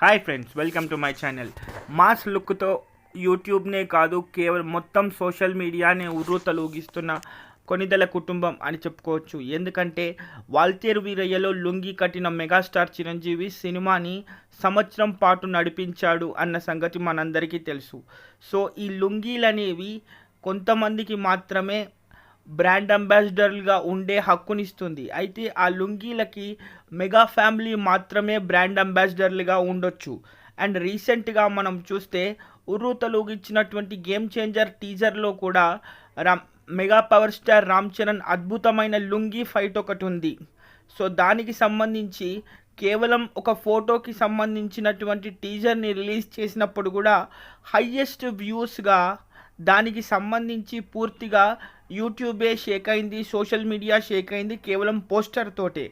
Hi friends, welcome to my channel. Mass లుక్తో యూట్యూబ్నే కాదు, కేవలం మొత్తం సోషల్ మీడియానే ఉర్రూతలూగిస్తున్న కొణిదెల కుటుంబం అని చెప్పుకోవచ్చు. ఎందుకంటే వాల్తేరు వీరయ్యలో లుంగీ కట్టిన మెగాస్టార్ చిరంజీవి సినిమాని సంవత్సరం పాటు నడిపించాడు అన్న సంగతి మనందరికీ తెలుసు. సో ఈ లుంగీలు అనేవి కొంతమందికి మాత్రమే బ్రాండ్ అంబాసిడర్లుగా ఉండే హక్కునిస్తుంది. అయితే ఆ లుంగీలకి మెగా ఫ్యామిలీ మాత్రమే బ్రాండ్ అంబాసిడర్లుగా ఉండొచ్చు. అండ్ రీసెంట్గా మనం చూస్తే ఉర్రూతలూగిచ్చినటువంటి గేమ్ చేంజర్ టీజర్లో కూడా mega power star Ram Charan అద్భుతమైన లుంగీ ఫైట్ ఒకటి ఉంది. సో దానికి సంబంధించి కేవలం ఒక ఫోటోకి సంబంధించినటువంటి టీజర్ని రిలీజ్ చేసినప్పుడు కూడా హయ్యెస్ట్ వ్యూస్గా దానికి సంబంధించి పూర్తిగా యూట్యూబే షేక్ అయింది, సోషల్ మీడియా షేక్ అయింది కేవలం పోస్టర్ తోటే.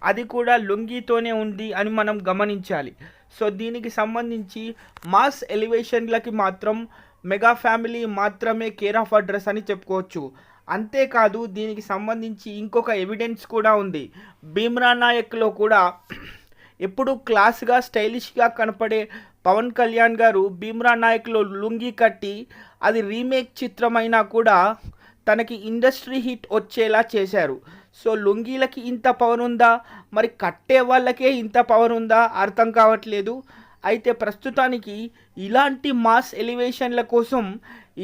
అది కూడా లుంగీతోనే ఉంది అని మనం గమనించాలి. సో దీనికి సంబంధించి మాస్ ఎలివేషన్లకి మాత్రం మెగా ఫ్యామిలీ మాత్రమే కేర్ ఆఫ్ అడ్రస్ అని చెప్పుకోవచ్చు. అంతేకాదు దీనికి సంబంధించి ఇంకొక ఎవిడెన్స్ కూడా ఉంది. భీమ్రా నాయక్లో కూడా ఎప్పుడు క్లాస్గా స్టైలిష్గా కనపడే పవన్ కళ్యాణ్ గారు భీమ్రా నాయక్లో లుంగీ కట్టి అది రీమేక్ చిత్రమైనా కూడా తనకి ఇండస్ట్రీ హిట్ వచ్చేలా చేశారు. సో లుంగీలకి ఇంత పవర్ ఉందా, మరి కట్టే వాళ్ళకే ఇంత పవర్ ఉందా అర్థం కావట్లేదు. అయితే ప్రస్తుతానికి ఇలాంటి మాస్ ఎలివేషన్ల కోసం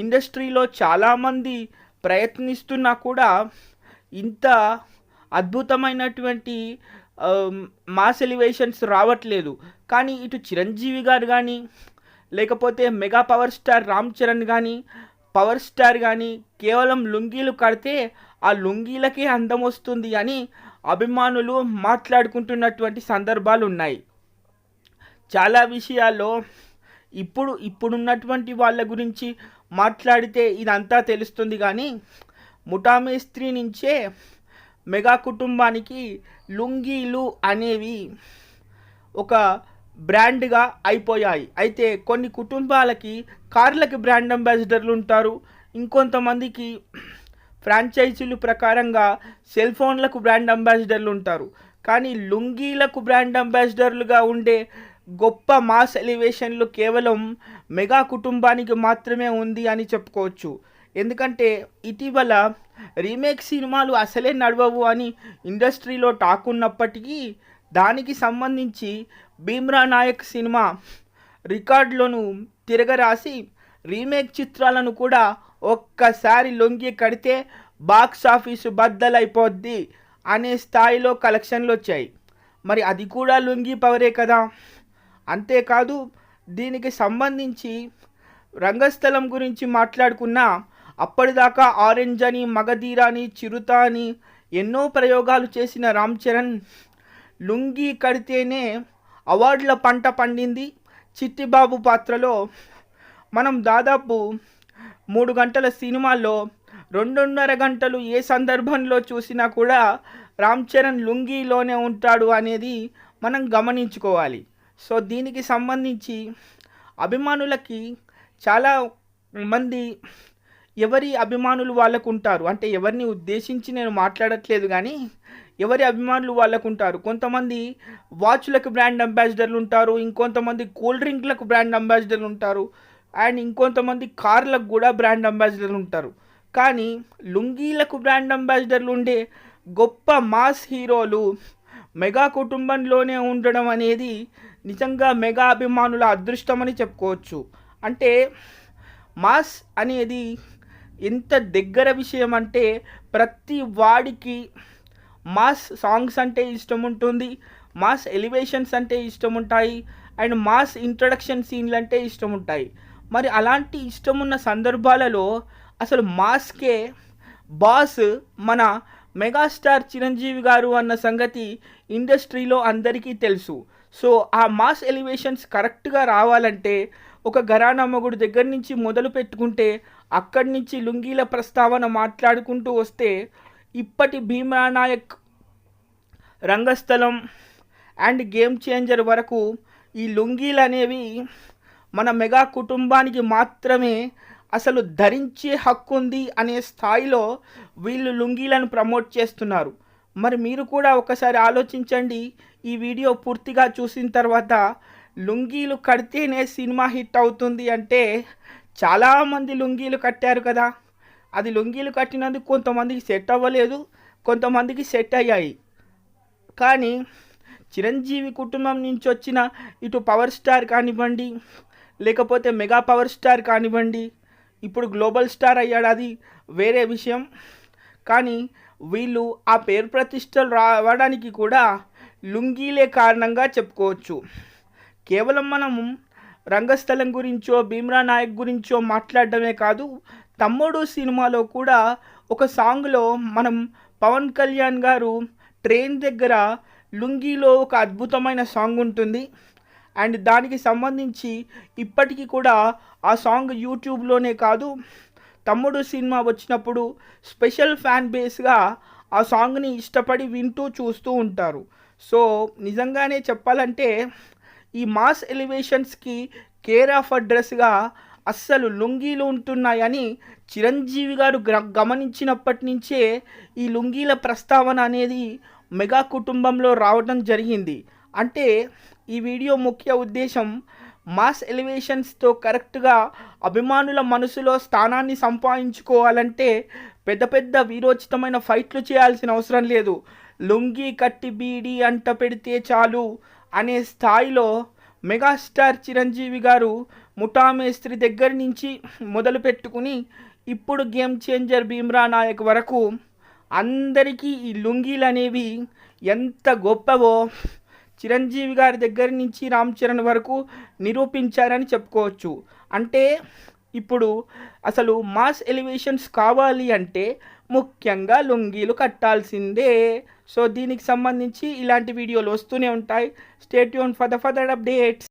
ఇండస్ట్రీలో చాలామంది ప్రయత్నిస్తున్నా కూడా ఇంత అద్భుతమైనటువంటి మాస్ ఎలివేషన్స్ రావట్లేదు. కానీ ఇటు చిరంజీవి గారు కానీ లేకపోతే mega power star Ram Charan కానీ పవర్ స్టార్ కానీ కేవలం లుంగీలు కడితే ఆ లుంగీలకే అందం వస్తుంది అని అభిమానులు మాట్లాడుకుంటున్నటువంటి సందర్భాలు ఉన్నాయి. చాలా విషయాల్లో ఇప్పుడున్నటువంటి వాళ్ళ గురించి మాట్లాడితే ఇదంతా తెలుస్తుంది. కానీ ముఠామేస్త్రి నుంచే మెగా కుటుంబానికి లుంగీలు అనేవి ఒక బ్రాండ్గా అయిపోయాయి. అయితే కొన్ని కుటుంబాలకి కార్లకి బ్రాండ్ అంబాసిడర్లు ఉంటారు, ఇంకొంతమందికి ఫ్రాంచైజీలు ప్రకారంగా సెల్ ఫోన్లకు బ్రాండ్ అంబాసిడర్లు ఉంటారు. కానీ లుంగీలకు బ్రాండ్ అంబాసిడర్లుగా ఉండే గొప్ప మాస్ ఎలివేషన్లు కేవలం మెగా కుటుంబానికి మాత్రమే ఉంది అని చెప్పుకోవచ్చు. ఎందుకంటే ఇటీవల రీమేక్ సినిమాలు అసలే నడవవు అని ఇండస్ట్రీలో టాక్ ఉన్నప్పటికీ దానికి సంబంధించి భీమ్రా నాయక్ సినిమా రికార్డులను తిరగరాసి రీమేక్ చిత్రాలను కూడా ఒక్కసారి లొంగి కడితే బాక్స్ ఆఫీసు బద్దలైపోద్ది అనే స్థాయిలో కలెక్షన్లు వచ్చాయి. మరి అది కూడా లుంగీ పవరే కదా. అంతేకాదు దీనికి సంబంధించి రంగస్థలం గురించి మాట్లాడుకున్నా అప్పటిదాకా ఆరెంజ్ అని, మగధీర అని, చిరుత అని ఎన్నో ప్రయోగాలు చేసిన రామ్ చరణ్ లుంగీ కడితేనే అవార్డుల పంట పండింది. చిట్టిబాబు పాత్రలో మనం దాదాపు 3 గంటల సినిమాల్లో 2.5 గంటలు ఏ సందర్భంలో చూసినా కూడా రామ్ చరణ్ లుంగీలోనే ఉంటాడు అనేది మనం గమనించుకోవాలి. సో దీనికి సంబంధించి అభిమానులకి చాలా మంది ఎవరి అభిమానులు వాళ్ళకు ఉంటారు. అంటే ఎవరిని ఉద్దేశించి నేను మాట్లాడట్లేదు, కానీ ఎవరి అభిమానులు వాళ్ళకు ఉంటారు. కొంతమంది వాచ్లకు బ్రాండ్ అంబాసిడర్లు ఉంటారు, ఇంకొంతమంది కూల్ డ్రింక్లకు బ్రాండ్ అంబాసిడర్లు ఉంటారు, అండ్ ఇంకొంతమంది కార్లకు కూడా బ్రాండ్ అంబాసిడర్లు ఉంటారు. కానీ లుంగీలకు బ్రాండ్ అంబాసిడర్లు ఉండే గొప్ప మాస్ హీరోలు మెగా కుటుంబంలోనే ఉండడం అనేది నిజంగా మెగా అభిమానుల అదృష్టమని చెప్పుకోవచ్చు. అంటే మాస్ అనేది ఎంత దగ్గర విషయం అంటే ప్రతి వాడికి మాస్ సాంగ్స్ అంటే ఇష్టం ఉంటుంది, మాస్ ఎలివేషన్స్ అంటే ఇష్టం ఉంటాయి, అండ్ మాస్ ఇంట్రడక్షన్ సీన్లు అంటే ఇష్టం ఉంటాయి. మరి అలాంటి ఇష్టమున్న సందర్భాలలో అసలు మాస్కే బాస్ మన మెగాస్టార్ చిరంజీవి గారు అన్న సంగతి ఇండస్ట్రీలో అందరికీ తెలుసు. సో ఆ మాస్ ఎలివేషన్స్ కరెక్ట్గా రావాలంటే ఒక ఘరానా మొగుడు దగ్గర నుంచి మొదలు పెట్టుకుంటే అక్కడి నుంచి లుంగీల ప్రస్తావన మాట్లాడుకుంటూ వస్తే ఇప్పటి భీమ్రా నాయక్, రంగస్థలం అండ్ గేమ్ చేంజర్ వరకు ఈ లుంగీలు అనేవి మన మెగా కుటుంబానికి మాత్రమే అసలు ధరించే హక్కు ఉంది అనే స్థాయిలో వీళ్ళు లుంగీలను ప్రమోట్ చేస్తున్నారు. మరి మీరు కూడా ఒకసారి ఆలోచించండి. ఈ వీడియో పూర్తిగా చూసిన తర్వాత లుంగీలు కడితేనే సినిమా హిట్ అవుతుంది అంటే చాలామంది లుంగీలు కట్టారు కదా. అది లుంగీలు కట్టినందుకు కొంతమందికి సెట్ అవ్వలేదు, కొంతమందికి సెట్ అయ్యాయి. కానీ చిరంజీవి కుటుంబం నుంచి వచ్చిన ఇటు పవర్ స్టార్ కానివ్వండి, లేకపోతే మెగా పవర్ స్టార్ కానివ్వండి, ఇప్పుడు గ్లోబల్ స్టార్ అయ్యాడు, అది వేరే విషయం. కానీ వీళ్ళు ఆ పేరు ప్రతిష్టలు రావడానికి కూడా లుంగీలే కారణంగా చెప్పుకోవచ్చు. కేవలం మనం రంగస్థలం గురించో భీమ్రా నాయక్ గురించో మాట్లాడడమే కాదు, తమ్ముడు సినిమాలో కూడా ఒక సాంగ్లో మనం పవన్ కళ్యాణ్ గారు ట్రైన్ దగ్గర లుంగీలో ఒక అద్భుతమైన సాంగ్ ఉంటుంది. అండ్ దానికి సంబంధించి ఇప్పటికీ కూడా ఆ సాంగ్ యూట్యూబ్లోనే కాదు, తమ్ముడు సినిమా వచ్చినప్పుడు స్పెషల్ ఫ్యాన్ బేస్గా ఆ సాంగ్ని ఇష్టపడి వింటూ చూస్తూ ఉంటారు. సో నిజంగానే చెప్పాలంటే ఈ మాస్ ఎలివేషన్స్కి కేర్ ఆఫ్ అడ్రస్గా అస్సలు లుంగీలు ఉంటున్నాయని చిరంజీవి గారు గమనించినప్పటి నుంచే ఈ లుంగీల ప్రస్తావన అనేది మెగా కుటుంబంలో రావడం జరిగింది. అంటే ఈ వీడియో ముఖ్య ఉద్దేశం మాస్ ఎలివేషన్స్తో కరెక్ట్గా అభిమానుల మనసులో స్థానాన్ని సంపాదించుకోవాలంటే పెద్ద పెద్ద వీరోచితమైన ఫైట్లు చేయాల్సిన అవసరం లేదు, లుంగీ కట్టి బీడి అంట పెడితే చాలు అనే స్థాయిలో మెగాస్టార్ చిరంజీవి గారు ముఠా మేస్త్రి దగ్గర నుంచి మొదలు పెట్టుకుని ఇప్పుడు గేమ్ చేంజర్ భీమ్రా నాయక్ వరకు అందరికీ ఈ లుంగీలు అనేవి ఎంత గొప్పవో చిరంజీవి గారి దగ్గర నుంచి రామ్ చరణ్ వరకు నిరూపించారని చెప్పుకోవచ్చు. అంటే ఇప్పుడు అసలు మాస్ ఎలివేషన్స్ కావాలి అంటే ముఖ్యంగా లుంగీలు కట్టాల్సిందే. సో దీనికి సంబంధించి ఇలాంటి వీడియోలు వస్తూనే ఉంటాయి. Stay tune for the further updates.